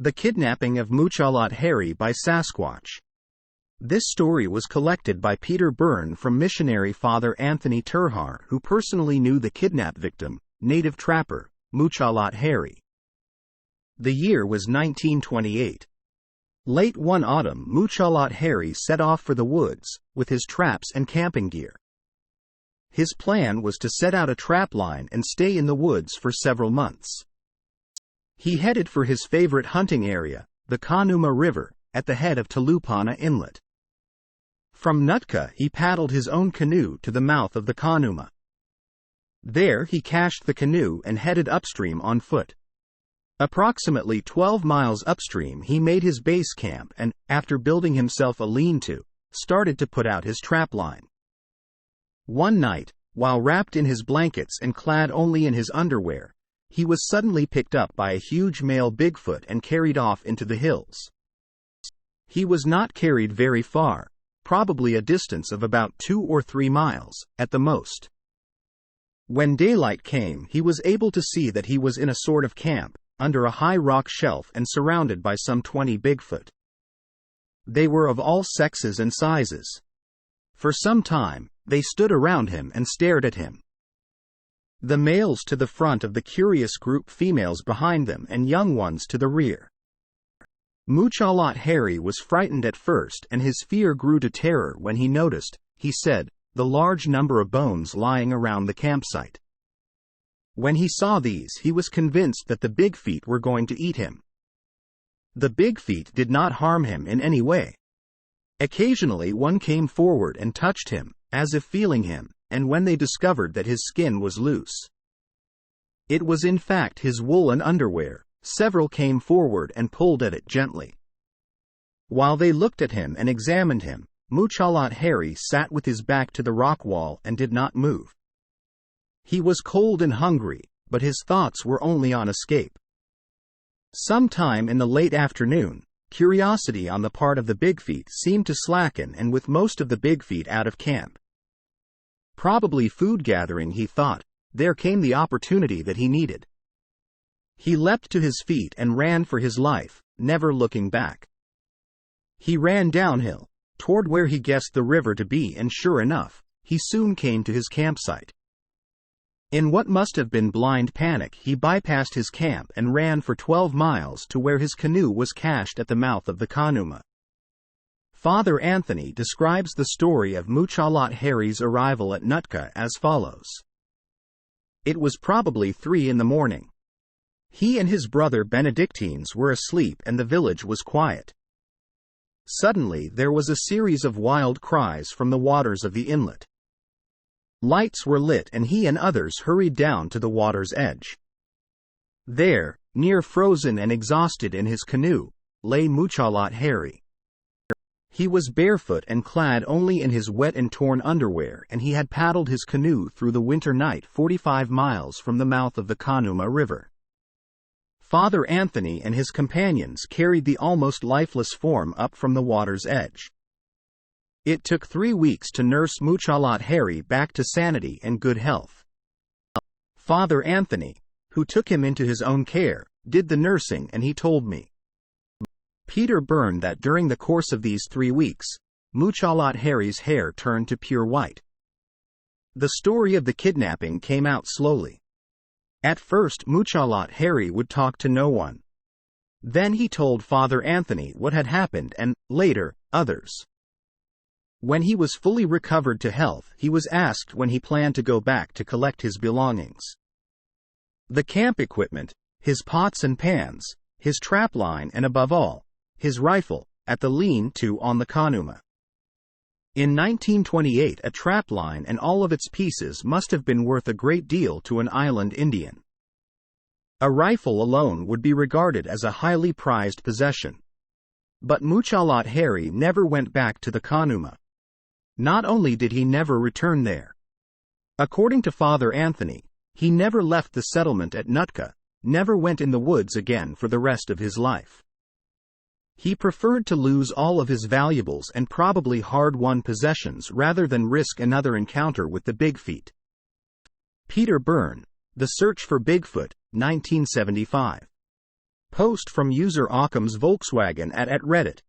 The Kidnapping of Muchalat Harry by Sasquatch. This story was collected by Peter Byrne from Missionary Father Anthony Terhaar, who personally knew the kidnap victim, native trapper, Muchalat Harry. The year was 1928. Late one autumn, Muchalat Harry set off for the woods, with his traps and camping gear. His plan was to set out a trap line and stay in the woods for several months. He headed for his favorite hunting area, the Kanuma River, at the head of Tulupana Inlet. From Nootka he paddled his own canoe to the mouth of the Kanuma. There he cached the canoe and headed upstream on foot. Approximately 12 miles upstream he made his base camp and, after building himself a lean-to, started to put out his trap line. One night, while wrapped in his blankets and clad only in his underwear, he was suddenly picked up by a huge male Bigfoot and carried off into the hills. He was not carried very far, probably a distance of about 2 or 3 miles, at the most. When daylight came, he was able to see that he was in a sort of camp, under a high rock shelf and surrounded by some 20 Bigfoot. They were of all sexes and sizes. For some time, they stood around him and stared at him. The males to the front of the curious group, females behind them, and young ones to the rear. Muchalat Harry was frightened at first, and his fear grew to terror when he noticed, he said, the large number of bones lying around the campsite. When he saw these, he was convinced that the Bigfeet were going to eat him. The Bigfeet did not harm him in any way. Occasionally one came forward and touched him, as if feeling him, and when they discovered that his skin was loose, it was in fact his woolen underwear, several came forward and pulled at it gently. While they looked at him and examined him, Muchalat Harry sat with his back to the rock wall and did not move. He was cold and hungry, but his thoughts were only on escape. Sometime in the late afternoon, curiosity on the part of the Bigfeet seemed to slacken, and with most of the Bigfeet out of camp, probably food gathering, he thought, there came the opportunity that he needed. He leapt to his feet and ran for his life, never looking back. He ran downhill, toward where he guessed the river to be, and sure enough, he soon came to his campsite. In what must have been blind panic, he bypassed his camp and ran for 12 miles to where his canoe was cached at the mouth of the Kanuma. Father Anthony describes the story of Muchalat Harry's arrival at Nootka as follows. It was probably 3 in the morning. He and his brother Benedictines were asleep and the village was quiet. Suddenly there was a series of wild cries from the waters of the inlet. Lights were lit and he and others hurried down to the water's edge. There, near frozen and exhausted in his canoe, lay Muchalat Harry. He was barefoot and clad only in his wet and torn underwear, and he had paddled his canoe through the winter night 45 miles from the mouth of the Kanuma River. Father Anthony and his companions carried the almost lifeless form up from the water's edge. It took 3 weeks to nurse Muchalat Harry back to sanity and good health. Father Anthony, who took him into his own care, did the nursing, and he told me, Peter Byrne, that during the course of these 3 weeks, Muchalat Harry's hair turned to pure white. The story of the kidnapping came out slowly. At first Muchalat Harry would talk to no one. Then he told Father Anthony what had happened and, later, others. When he was fully recovered to health, he was asked when he planned to go back to collect his belongings. The camp equipment, his pots and pans, his trap line, and above all, his rifle, at the lean-to on the Kanuma. In 1928, a trap line and all of its pieces must have been worth a great deal to an island Indian. A rifle alone would be regarded as a highly prized possession. But Muchalat Harry never went back to the Kanuma. Not only did he never return there. According to Father Anthony, he never left the settlement at Nootka, never went in the woods again for the rest of his life. He preferred to lose all of his valuables and probably hard-won possessions rather than risk another encounter with the Bigfeet. Peter Byrne, The Search for Bigfoot, 1975. Post from user Occam's Volkswagen at Reddit.